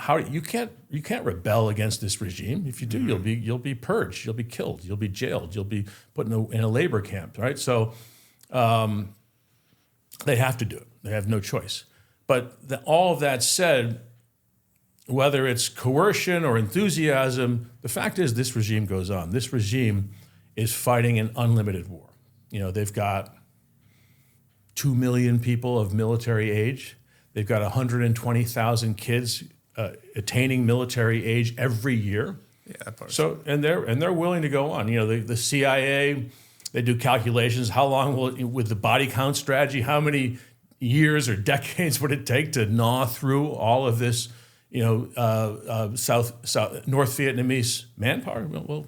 how you can't rebel against this regime. If you do, you'll be purged, you'll be killed, you'll be jailed, you'll be put in a labor camp, right? So they have to do it. They have no choice. But all of that said, whether it's coercion or enthusiasm, the fact is this regime goes on. This regime is fighting an unlimited war. They've got 2 million people of military age. They've got 120,000 kids attaining military age every year. Yeah, that part. So and they're willing to go on. The CIA, they do calculations. How long with the body count strategy? How many years or decades would it take to gnaw through all of this? North Vietnamese manpower. Well,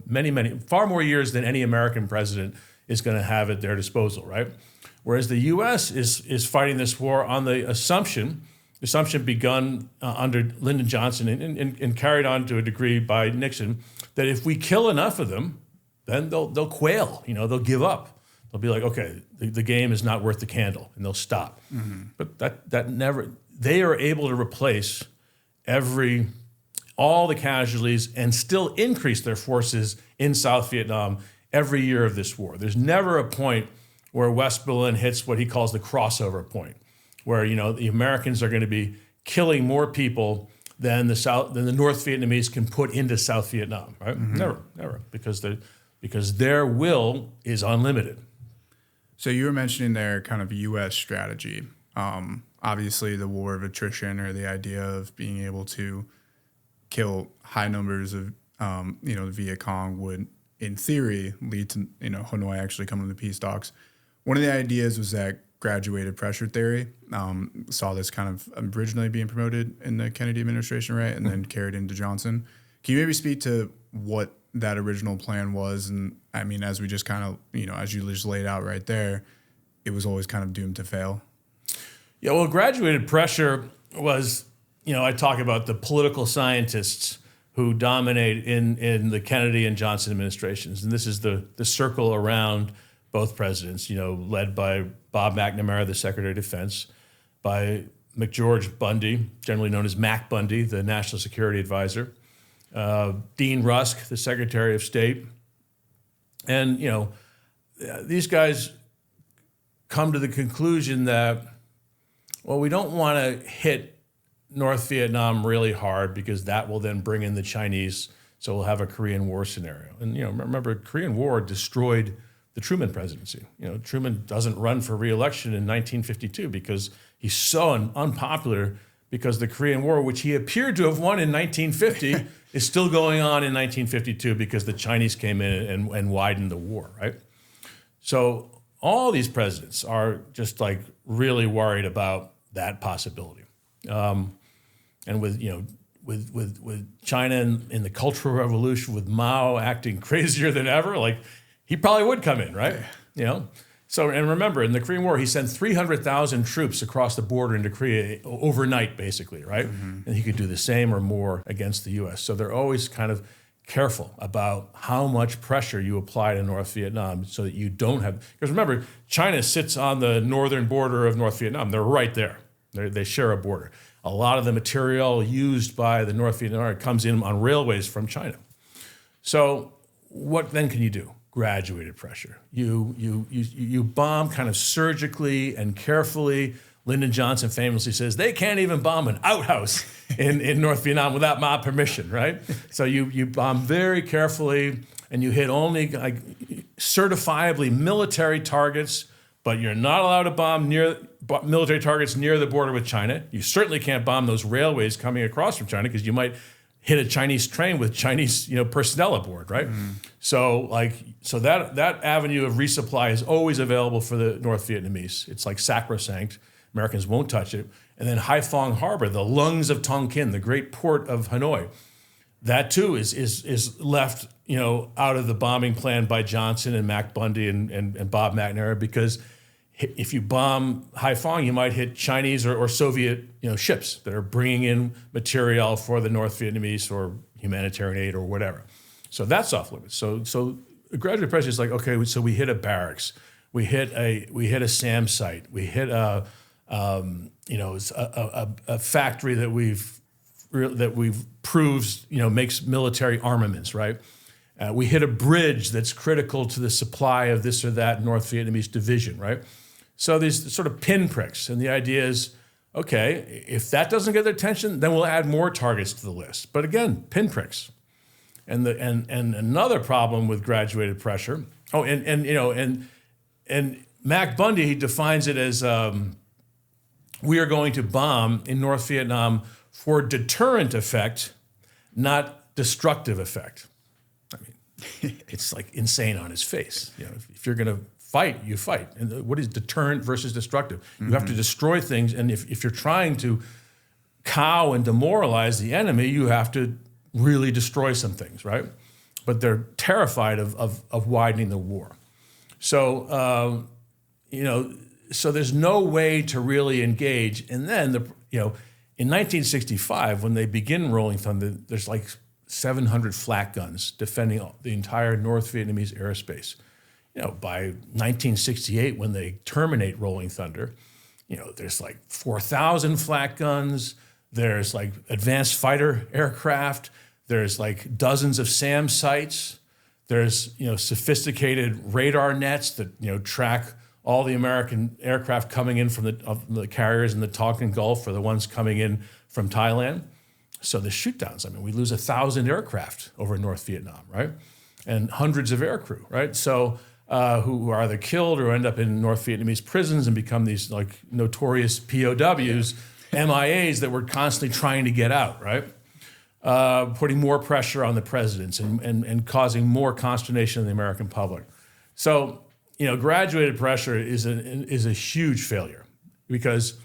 many, far more years than any American president is going to have at their disposal, right? Whereas the U.S. is fighting this war on the assumption begun under Lyndon Johnson and carried on to a degree by Nixon, that if we kill enough of them, then they'll quail. They'll give up. They'll be like, okay, the game is not worth the candle, and they'll stop. Mm-hmm. But that never. They are able to replace all the casualties and still increase their forces in South Vietnam every year of this war. There's never a point where West Berlin hits what he calls the crossover point, where the Americans are going to be killing more people than the North Vietnamese can put into South Vietnam. Right? Mm-hmm. Never, because their will is unlimited. So you were mentioning their kind of U.S. strategy. Obviously, the war of attrition, or the idea of being able to kill high numbers of, the Viet Cong would, in theory, lead to, Hanoi actually coming to the peace talks. One of the ideas was that graduated pressure theory. Saw this kind of originally being promoted in the Kennedy administration, right, and then carried into Johnson. Can you maybe speak to what that original plan was? And I mean, as we just kind of, as you just laid out right there, it was always kind of doomed to fail. Yeah, well, graduated pressure was, I talk about the political scientists who dominate in the Kennedy and Johnson administrations. And this is the circle around both presidents, led by Bob McNamara, the Secretary of Defense, by McGeorge Bundy, generally known as Mac Bundy, the National Security Advisor, Dean Rusk, the Secretary of State. And, these guys come to the conclusion that, well, we don't want to hit North Vietnam really hard because that will then bring in the Chinese, so we'll have a Korean War scenario. And, remember, Korean War destroyed the Truman presidency. Truman doesn't run for re-election in 1952 because he's so unpopular, because the Korean War, which he appeared to have won in 1950, is still going on in 1952 because the Chinese came in and widened the war, right? So all these presidents are just like really worried about that possibility. And with China in the Cultural Revolution, with Mao acting crazier than ever, like he probably would come in, right? So, and remember, in the Korean War, he sent 300,000 troops across the border into Korea overnight, basically, right? Mm-hmm. And he could do the same or more against the U.S. So they're always kind of careful about how much pressure you apply to North Vietnam so that you don't have, because remember, China sits on the northern border of North Vietnam. They're right there. They share a border. A lot of the material used by the North Vietnamese comes in on railways from China. So what then can you do? Graduated pressure. You bomb kind of surgically and carefully. Lyndon Johnson famously says they can't even bomb an outhouse in North Vietnam without my permission, right? So you bomb very carefully, and you hit only like certifiably military targets, but you're not allowed to bomb military targets near the border with China. You certainly can't bomb those railways coming across from China because you might hit a Chinese train with Chinese personnel aboard, right? Mm. So that avenue of resupply is always available for the North Vietnamese. It's like sacrosanct. Americans won't touch it. And then Haiphong Harbor, the lungs of Tonkin, the great port of Hanoi, that too is left out of the bombing plan by Johnson and Mac Bundy and Bob McNamara, because if you bomb Haiphong, you might hit Chinese or Soviet ships that are bringing in material for the North Vietnamese or humanitarian aid or whatever. So that's off limits. So graduate pressure is like, okay, so we hit a barracks, we hit a SAM site, we hit a factory that we've proves, makes military armaments, right? We hit a bridge that's critical to the supply of this or that North Vietnamese division, right? So these sort of pinpricks, and the idea is, okay, if that doesn't get their attention, then we'll add more targets to the list. But again, pinpricks. And another problem with graduated pressure. Oh, and Mac Bundy defines it as we are going to bomb in North Vietnam for deterrent effect, not destructive effect. I mean, it's like insane on his face. If you're going to fight, you fight. And what is deterrent versus destructive? You have to destroy things, and if you're trying to cow and demoralize the enemy, you have to really destroy some things, right? But they're terrified of widening the war. So, so there's no way to really engage. And then, in 1965, when they begin Rolling Thunder, there's like 700 flak guns defending the entire North Vietnamese airspace. By 1968, when they terminate Rolling Thunder, there's like 4,000 flak guns. There's like advanced fighter aircraft. There's like dozens of SAM sites. There's sophisticated radar nets that track all the American aircraft coming in from the carriers in the Tonkin Gulf or the ones coming in from Thailand. So the shootdowns. I mean, we lose 1,000 aircraft over North Vietnam, right? And hundreds of aircrew, right? So who are either killed or end up in North Vietnamese prisons and become these like notorious POWs, MIAs that we're constantly trying to get out, right? Putting more pressure on the presidents and causing more consternation in the American public. So, graduated pressure is a huge failure because,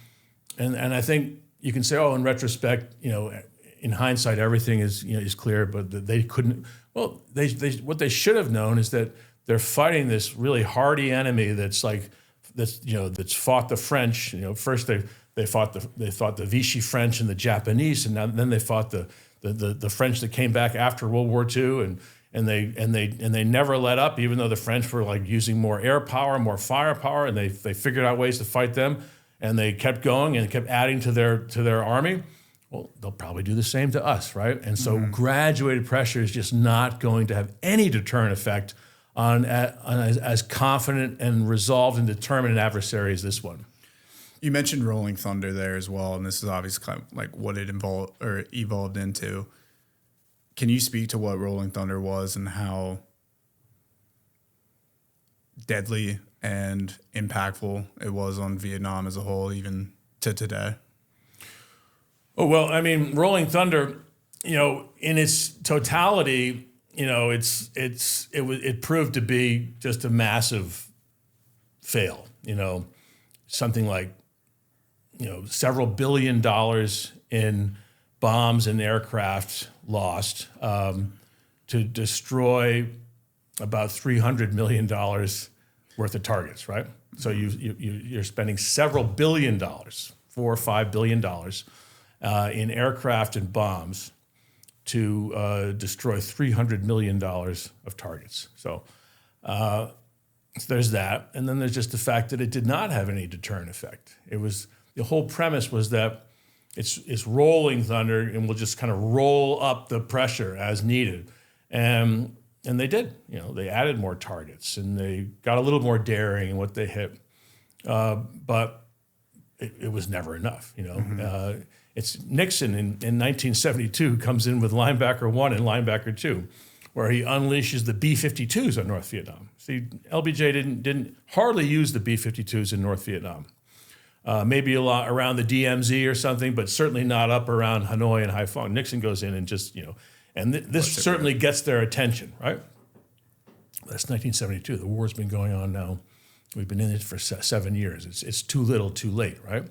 and I think you can say, oh, in retrospect, in hindsight, everything is clear, but they couldn't. Well, they what they should have known is that they're fighting this really hardy enemy that's fought the French. First they fought the Vichy French and the Japanese, and then they fought the French that came back after World War II, and they never let up, even though the French were like using more air power, more firepower, and they figured out ways to fight them, and they kept going and kept adding to their army. Well, they'll probably do the same to us, right? And so graduated pressure is just not going to have any deterrent effect on as confident and resolved and determined an adversary as this one. You mentioned Rolling Thunder there as well, and this is obviously kind of like what it evolved into. Can you speak to what Rolling Thunder was and how deadly and impactful it was on Vietnam as a whole, even to today? Oh, well, I mean, Rolling Thunder, in its totality, it proved to be just a massive fail. Something like several $1 billion in bombs and aircraft lost to destroy about $300 million worth of targets, right? So you're spending several $1 billion, $4 or $5 billion in aircraft and bombs to destroy $300 million of targets. So there's that. And then there's just the fact that it did not have any deterrent effect. The whole premise was that it's rolling thunder and we'll just kind of roll up the pressure as needed. And they did. They added more targets and they got a little more daring in what they hit. But it was never enough, It's Nixon in 1972 comes in with linebacker 1 and linebacker 2, where he unleashes the B-52s on North Vietnam. See, LBJ didn't hardly use the B-52s in North Vietnam. Maybe a lot around the DMZ or something, but certainly not up around Hanoi and Haiphong. Nixon goes in and just, and this certainly gets their attention, right? That's 1972. The war's been going on now. We've been in it for 7 years. It's too little, too late, right?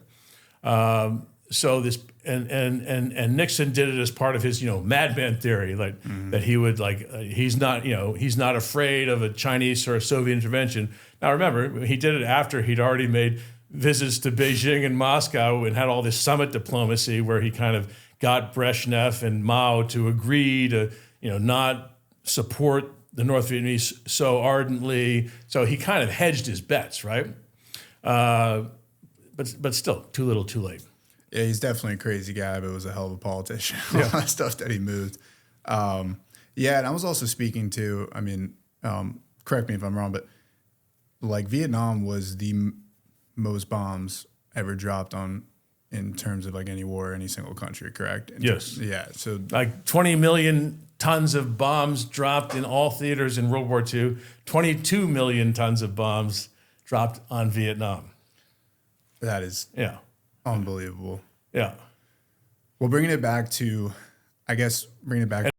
So this and Nixon did it as part of his madman theory, that he would he's not afraid of a Chinese or a Soviet intervention. Now remember, he did it after he'd already made visits to Beijing and Moscow and had all this summit diplomacy where he kind of got Brezhnev and Mao to agree to not support the North Vietnamese so ardently. So he kind of hedged his bets, right? But still, too little, too late. Yeah, he's definitely a crazy guy, but was a hell of a politician. A lot of stuff that he moved. Yeah, and I was also speaking to, I mean, correct me if I'm wrong, but like Vietnam was the most bombs ever dropped on in terms of like any war, any single country, correct? Yes. Yeah. So Like 20 million tons of bombs dropped in all theaters in World War II, 22 million tons of bombs dropped on Vietnam. that is Yeah. unbelievable. Yeah. Well, bringing it back to, I guess, bringing it back